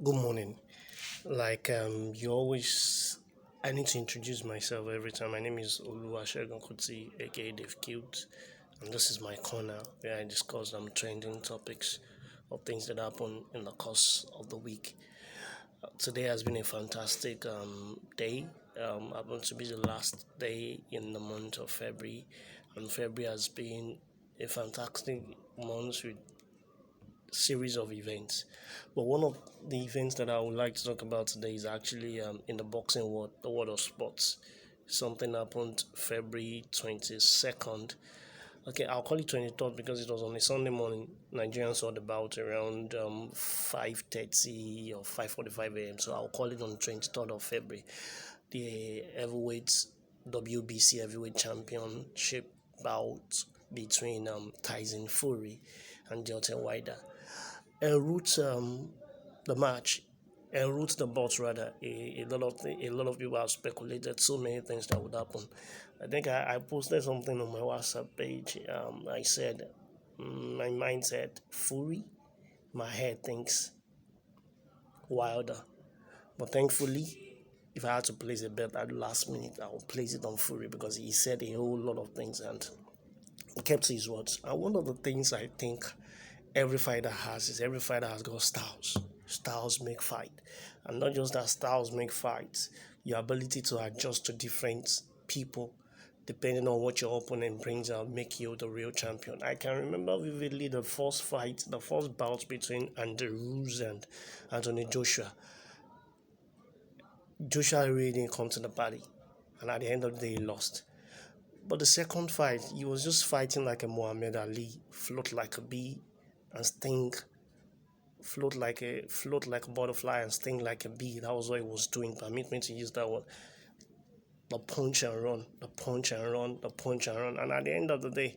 Good morning. You always, I need to introduce myself every time. My name is Oluwasegun Kuti, aka Dave Cute, and this is my corner where I discuss trending topics or things that happen in the course of the week. Today has been a fantastic day. Happened to be the last day in the month of February, and February has been a fantastic month with series of events. But one of the events that I would like to talk about today is actually in the boxing world, the world of sports. Something happened February 22nd. Okay, I'll call it 23rd because it was on a Sunday morning. Nigerians saw the bout around 5:30 or 5:45 a.m. So I'll call it on 23rd of February. The heavyweight WBC heavyweight championship bout between Tyson Fury and Deontay Wilder enroute the match, enroute the bout rather. A lot of people have speculated so many things that would happen. I think I posted something on my WhatsApp page. I said my mind said Fury, my head thinks Wilder, but thankfully, if I had to place a bet at the last minute, I would place it on Fury because he said a whole lot of things and he kept his words. And one of the things I think every fighter has got styles. Styles make fight. And not just that styles make fights, your ability to adjust to different people depending on what your opponent brings out make you the real champion. I can remember vividly the first fight, the first bout between Andy Ruiz and Anthony Joshua. Joshua really didn't come to the party, and at the end of the day he lost. But the second fight, he was just fighting like a Muhammad Ali, float like a bee and sting, float like a butterfly and sting like a bee. That was what he was doing. Permit me to use that word. The punch and run, the punch and run, the punch and run. And at the end of the day,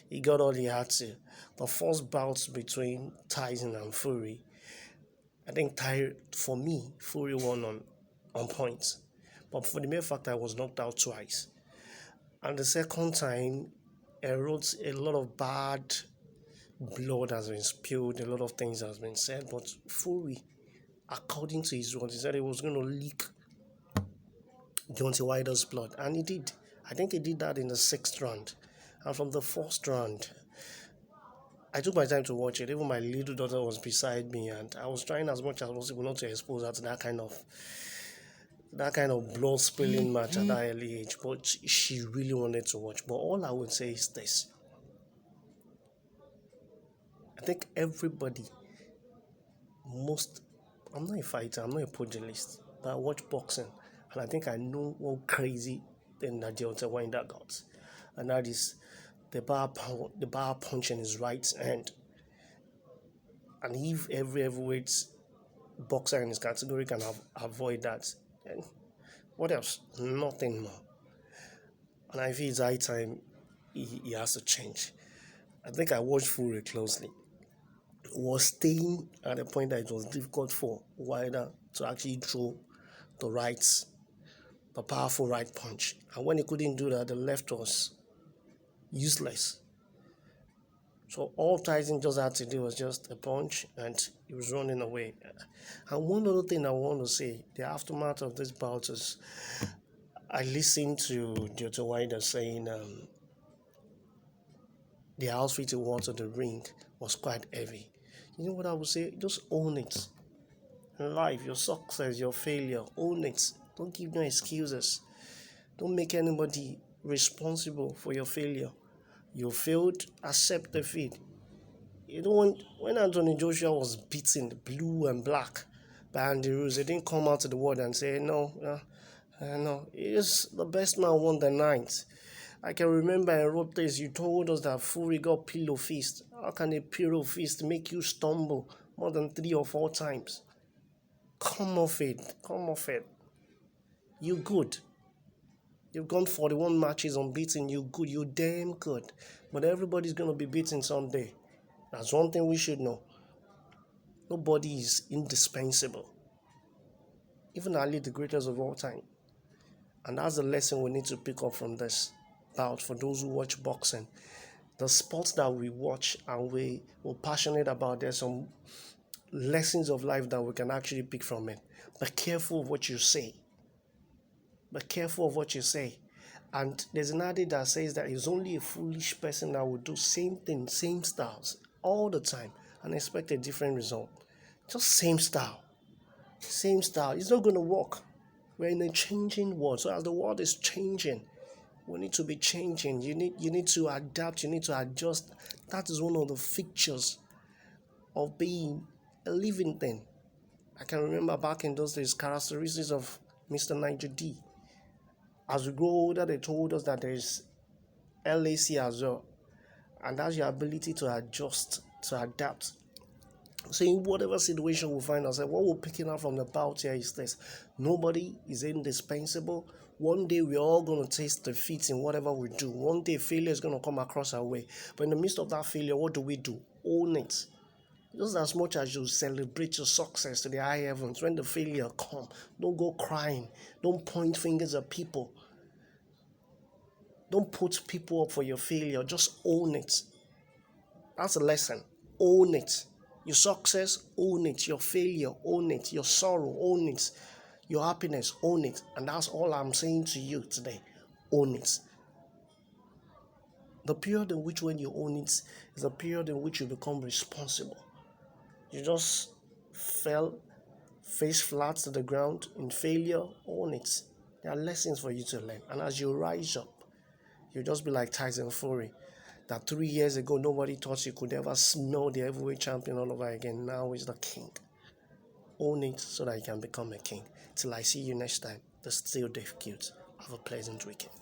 he got all he had to. The first bout between Tyson and Fury, I think for me, Fury won on points. But for the mere fact I was knocked out twice. And the second time, I wrote a lot of bad blood has been spilled, a lot of things has been said, but Fury, according to his words, he said he was going to leak Deontay Wilder's blood, and he did. I think he did that in the sixth round, and from the first round, I took my time to watch it. Even my little daughter was beside me, and I was trying as much as possible not to expose her to that kind of blood spilling match at that early age. But she really wanted to watch. But all I would say is this: I think everybody, most, I'm not a fighter, I'm not a pugilist, but I watch boxing, and I think I know what crazy thing that Deontay Wilder got, and that is the bar punch in his right hand. And if every heavyweight boxer in his category can avoid that, then what else? Nothing more. And I feel it's high time he has to change. I think I watched Fury closely. Was staying at a point that it was difficult for Wilder to actually throw the rights, the powerful right punch. And when he couldn't do that, the left was useless. So all Tyson just had to do was just a punch and he was running away. And one other thing I want to say, the aftermath of this bout is I listened to Deontay Wilder saying the outfit he wore to the ring was quite heavy. You know what I would say? Just own it. In life, your success, your failure, own it. Don't give no excuses. Don't make anybody responsible for your failure. You failed, accept defeat. You don't want, when Anthony Joshua was beaten blue and black by Andy Ruiz, he didn't come out to the world and say, no, he's the best man won the night. I can remember I wrote this, you told us that Fury got pillow fist. How can a pillow fist make you stumble more than 3 or 4 times? Come off it. Come off it. You good. You've gone 41 matches unbeaten. You good. You damn good. But everybody's going to be beaten someday. That's one thing we should know. Nobody is indispensable. Even Ali, the greatest of all time. And that's the lesson we need to pick up from this bout for those who watch boxing. The sports that we watch and we're passionate about, there's some lessons of life that we can actually pick from it. Be careful of what you say. Be careful of what you say. And there's an adage that says that it's only a foolish person that will do same thing, same styles all the time and expect a different result. Just same style. Same style. It's not going to work. We're in a changing world. So as the world is changing, we need to be changing. You need to adapt. You need to adjust. That is one of the features of being a living thing. I can remember back in those days, characteristics of Mr. Niger D. As we grow older, they told us that there is LAC as well. And that's your ability to adjust, to adapt. So in whatever situation we find ourselves, what we're picking up from the bout here is this: nobody is indispensable. One day we're all going to taste defeat in whatever we do. One day failure is going to come across our way. But in the midst of that failure, what do? Own it. Just as much as you celebrate your success to the high heavens, when the failure comes, don't go crying. Don't point fingers at people. Don't put people up for your failure. Just own it. That's a lesson. Own it. Your success, own it. Your failure, own it. Your sorrow, own it. Your happiness, own it. And that's all I'm saying to you today. Own it. The period in which when you own it is a period in which you become responsible. You just fell face flat to the ground in failure, own it. There are lessons for you to learn. And as you rise up, you'll just be like Tyson Fury, that 3 years ago nobody thought you could ever smell the heavyweight champion all over again. Now he's the king. Own it so that you can become a king. Till I see you next time, the Still Dave Cute. Have a pleasant weekend.